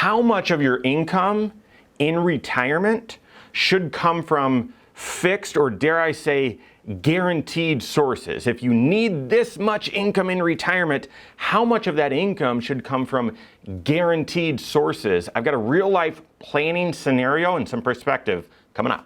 how much of your income in retirement should come from fixed, or dare I say, guaranteed sources. If you need this much income in retirement, how much of that income should come from guaranteed sources? I've got a real life planning scenario and some perspective coming up.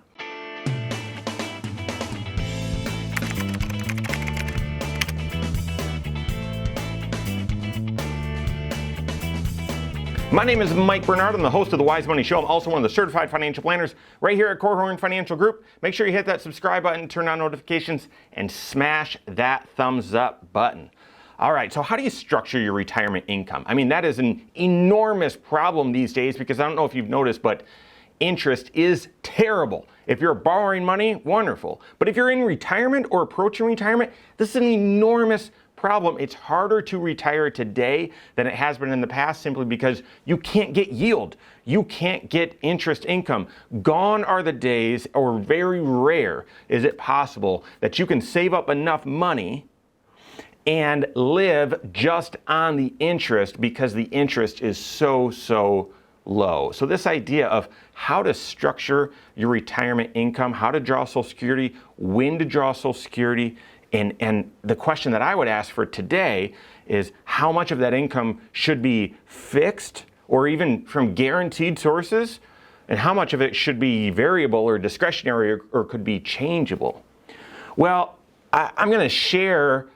My name is Mike Bernard. I'm the host of the Wise Money Show. I'm also one of the certified financial planners right here at Korhorn Financial Group. Make sure you hit that subscribe button, turn on notifications, and smash that thumbs up button. All right, so how do you structure your retirement income? I mean, that is an enormous problem these days because I don't know if you've noticed, but interest is terrible. If you're borrowing money, wonderful. But if you're in retirement or approaching retirement, this is an enormous problem. It's harder to retire today than it has been in the past simply because you can't get yield. You can't get interest income. Gone are the days, or very rare is it possible, that you can save up enough money and live just on the interest because the interest is so low. So this idea of how to structure your retirement income, how to draw Social Security, when to draw Social Security, and the question that I would ask for today is how much of that income should be fixed or even from guaranteed sources, and how much of it should be variable or discretionary or could be changeable. Well, I'm going to share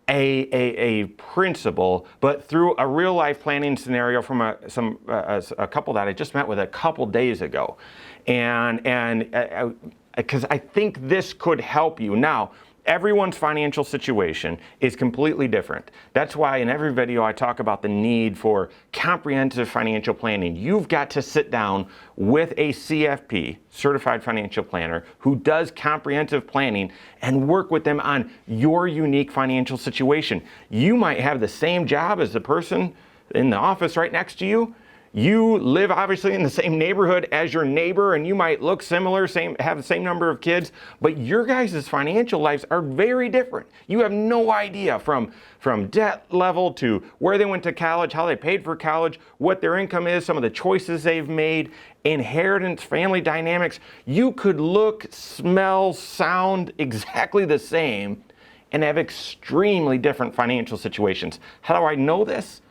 a principle, but through a real life planning scenario from a couple that I just met with a couple days ago, and because I think this could help you. Now, everyone's financial situation is completely different. That's why in every video I talk about the need for comprehensive financial planning. You've got to sit down with a CFP, Certified Financial Planner, who does comprehensive planning and work with them on your unique financial situation. You might have the same job as the person in the office right next to you. You live obviously in the same neighborhood as your neighbor, and you might look similar, have the same number of kids, but your guys' financial lives are very different. You have no idea from debt level to where they went to college, how they paid for college, what their income is, some of the choices they've made, inheritance, family dynamics. You could look, smell, sound exactly the same and have extremely different financial situations. How do I know this?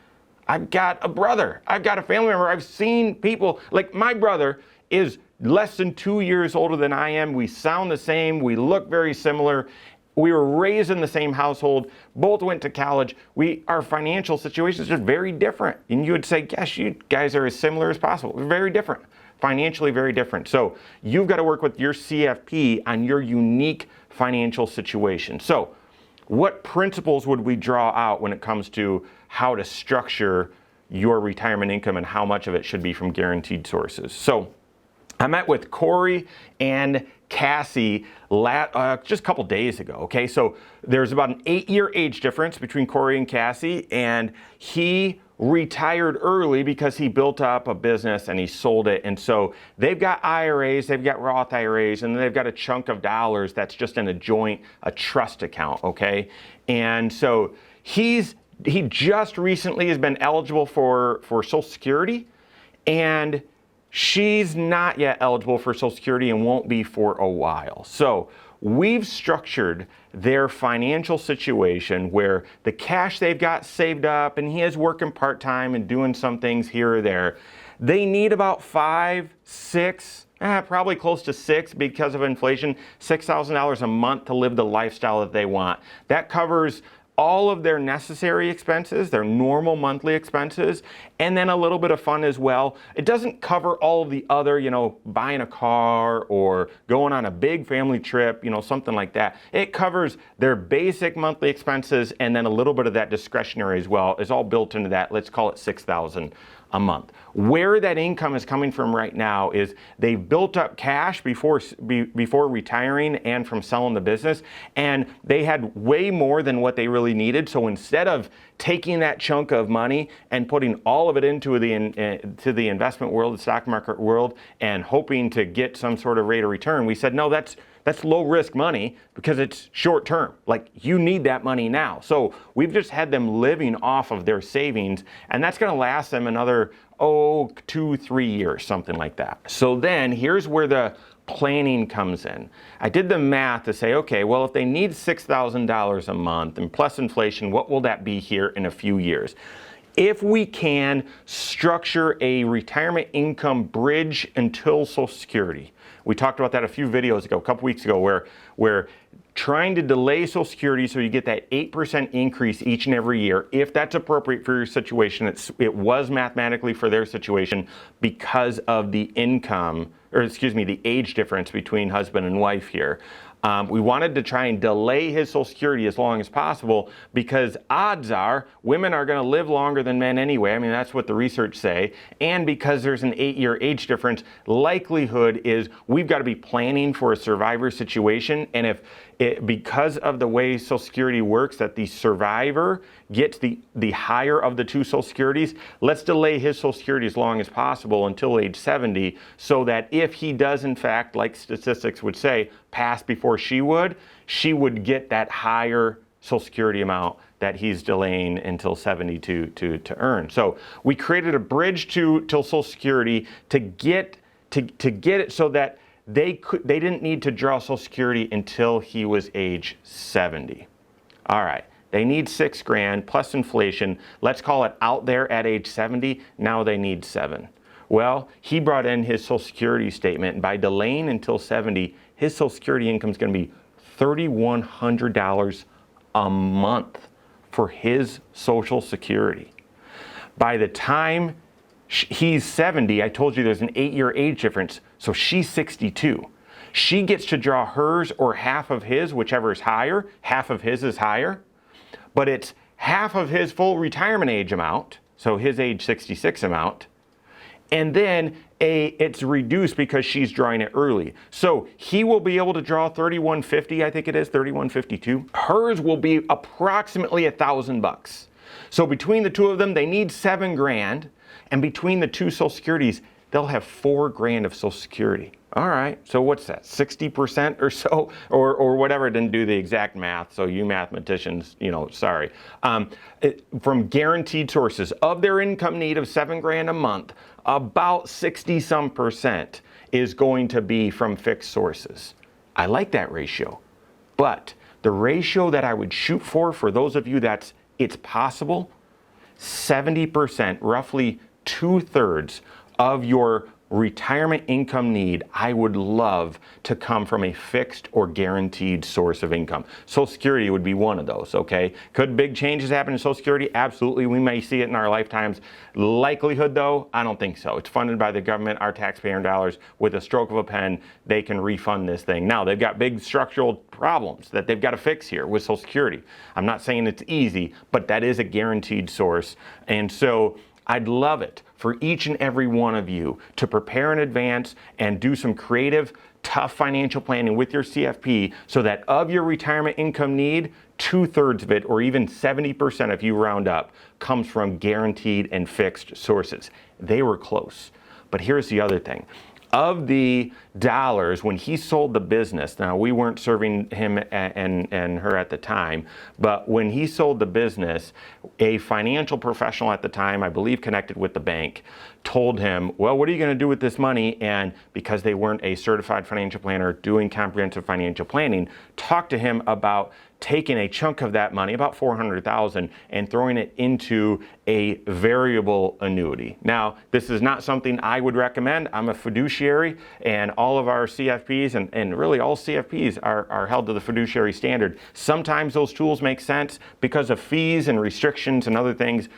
I've got a brother, I've got a family member, I've seen people, like my brother is less than 2 years older than I am. We sound the same, we look very similar. We were raised in the same household, both went to college. Our financial situations are very different. And you would say, gosh, you guys are as similar as possible. We're very different, financially very different. So you've got to work with your CFP on your unique financial situation. So what principles would we draw out when it comes to how to structure your retirement income and how much of it should be from guaranteed sources? So I met with Corey and Cassie just a couple days ago, okay? So there's about an 8-year age difference between Corey and Cassie, and he retired early because he built up a business and he sold it. And so they've got IRAs, they've got Roth IRAs, and they've got a chunk of dollars that's just in a trust account, okay? And so he just recently has been eligible for Social Security, and she's not yet eligible for Social Security and won't be for a while. So we've structured their financial situation where the cash they've got saved up, and he is working part-time and doing some things here or there. They need about probably close to $6 because of inflation, $6,000 a month to live the lifestyle that they want. That covers all of their necessary expenses, their normal monthly expenses, and then a little bit of fun as well. It doesn't cover all of the other, buying a car or going on a big family trip, something like that. It covers their basic monthly expenses, and then a little bit of that discretionary as well is all built into that. Let's call it $6,000 a month. Where that income is coming from right now is they've built up cash before retiring and from selling the business, and they had way more than what they really needed. So instead of taking that chunk of money and putting all of it into the investment world, the stock market world, and hoping to get some sort of rate of return, we said, no, that's That's low risk money because it's short term. Like, you need that money now. So we've just had them living off of their savings, and that's going to last them another 2-3 years, something like that. So then here's where the planning comes in. I did the math to say, okay, well, if they need $6,000 a month and plus inflation, what will that be here in a few years? If we can structure a retirement income bridge until Social Security, we talked about that a few videos ago, a couple weeks ago, where trying to delay Social Security so you get that 8% increase each and every year, if that's appropriate for your situation. It was mathematically for their situation because of the income, or excuse me, the age difference between husband and wife here. We wanted to try and delay his Social Security as long as possible because odds are women are going to live longer than men anyway. I mean, that's what the research say. And because there's an 8-year age difference, likelihood is we've got to be planning for a survivor situation. And because of the way Social Security works, that the survivor gets the higher of the two Social Securities, let's delay his Social Security as long as possible until age 70, so that if he does, in fact, like statistics would say, pass before she would get that higher Social Security amount that he's delaying until 70 to earn. So we created a bridge till Social Security to get it so that they didn't need to draw Social Security until he was age 70. All right, they need $6,000 plus inflation. Let's call it out there at age 70. Now they need $7,000. Well, he brought in his Social Security statement, and by delaying until 70, his Social Security income is going to be $3,100 a month for his Social Security. By the time he's 70, I told you there's an 8-year age difference, so she's 62. She gets to draw hers or half of his, whichever is higher. Half of his is higher, but it's half of his full retirement age amount, so his age 66 amount, and then it's reduced because she's drawing it early. So he will be able to draw $3,150, I think it is, $3,152. Hers will be approximately $1,000. So between the two of them, they need $7,000, and between the two Social Securities, they'll have $4,000 of Social Security. All right, so what's that, 60% or so, or whatever? Didn't do the exact math, so you mathematicians, sorry. From guaranteed sources of their income need of $7,000 a month, about 60-some% is going to be from fixed sources. I like that ratio, but the ratio that I would shoot for those of you it's possible, 70%, roughly 2/3 of your retirement income need, I would love to come from a fixed or guaranteed source of income. Social Security would be one of those, okay? Could big changes happen in Social Security? Absolutely, we may see it in our lifetimes. Likelihood though, I don't think so. It's funded by the government, our taxpayer dollars. With a stroke of a pen, they can refund this thing. Now, they've got big structural problems that they've got to fix here with Social Security. I'm not saying it's easy, but that is a guaranteed source. And so I'd love it for each and every one of you to prepare in advance and do some creative, tough financial planning with your CFP so that of your retirement income need, 2/3 of it, or even 70% if you round up, comes from guaranteed and fixed sources. They were close. But here's the other thing. Of the dollars, when he sold the business, now we weren't serving him and her at the time, but when he sold the business, a financial professional at the time, I believe connected with the bank, told him, well, what are you going to do with this money? And because they weren't a certified financial planner doing comprehensive financial planning, talked to him about taking a chunk of that money, about $400,000, and throwing it into a variable annuity. Now, this is not something I would recommend. I'm a fiduciary, and all of our CFPs, and really all CFPs are held to the fiduciary standard. Sometimes those tools make sense because of fees and restrictions and other things.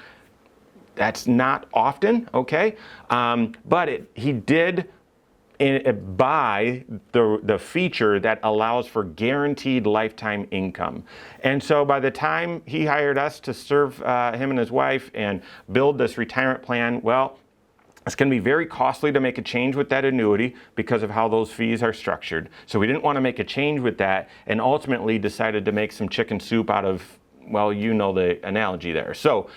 That's not often, okay? But he did buy the feature that allows for guaranteed lifetime income. And so by the time he hired us to serve him and his wife and build this retirement plan, well, it's going to be very costly to make a change with that annuity because of how those fees are structured. So we didn't want to make a change with that, and ultimately decided to make some chicken soup out of, well, you know the analogy there. So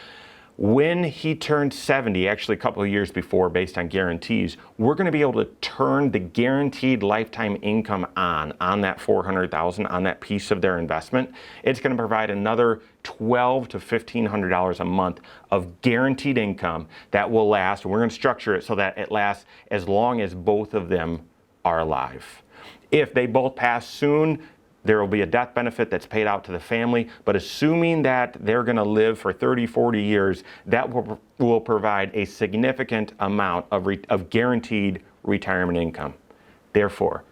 When he turns 70, actually a couple of years before, based on guarantees, we're going to be able to turn the guaranteed lifetime income on that $400,000, on that piece of their investment. It's going to provide another $1,200 to $1,500 a month of guaranteed income that will last. And we're going to structure it so that it lasts as long as both of them are alive. If they both pass soon, there will be a death benefit that's paid out to the family, but assuming that they're going to live for 30, 40 years, that will provide a significant amount of guaranteed retirement income. Therefore,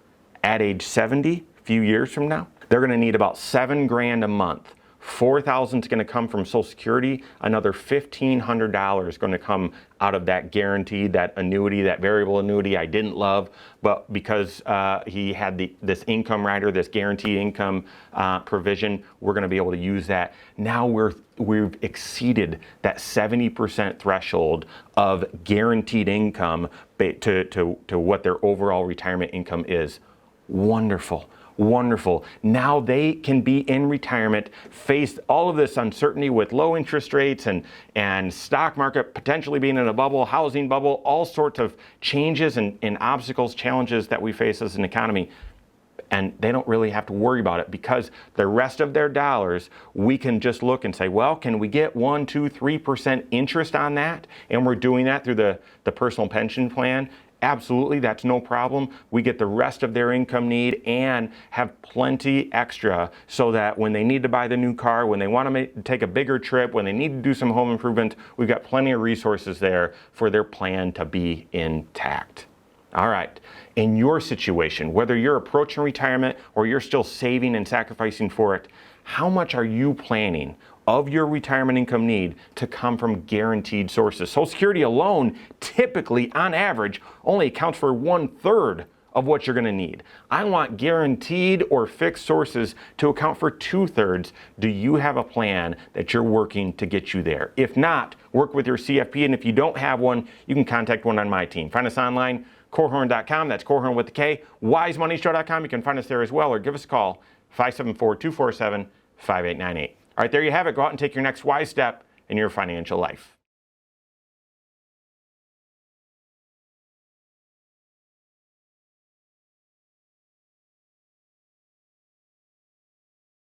at age 70, a few years from now, they're going to need about $7,000 a month. $4,000 is going to come from Social Security. Another $1,500 is going to come out of that guaranteed, that annuity, that variable annuity I didn't love, but because he had this income rider, this guaranteed income provision, we're going to be able to use that. Now we've exceeded that 70% threshold of guaranteed income to what their overall retirement income is. Wonderful. Wonderful. Now they can be in retirement, face all of this uncertainty with low interest rates and stock market potentially being in a bubble, housing bubble, all sorts of changes and obstacles, challenges that we face as an economy. And they don't really have to worry about it because the rest of their dollars, we can just look and say, well, can we get 1%, 2%, 3% interest on that? And we're doing that through the personal pension plan. Absolutely, that's no problem. We get the rest of their income need and have plenty extra so that when they need to buy the new car, when they want to take a bigger trip, when they need to do some home improvement, we've got plenty of resources there for their plan to be intact. All right, in your situation, whether you're approaching retirement or you're still saving and sacrificing for it, how much are you planning of your retirement income need to come from guaranteed sources? Social Security alone, typically, on average, only accounts for 1/3 of what you're going to need. I want guaranteed or fixed sources to account for 2/3. Do you have a plan that you're working to get you there? If not, work with your CFP, and if you don't have one, you can contact one on my team. Find us online, corehorn.com, that's Corehorn with the K, wisemoneyshow.com, you can find us there as well, or give us a call, 574-247-5898. All right, there you have it. Go out and take your next wise step in your financial life.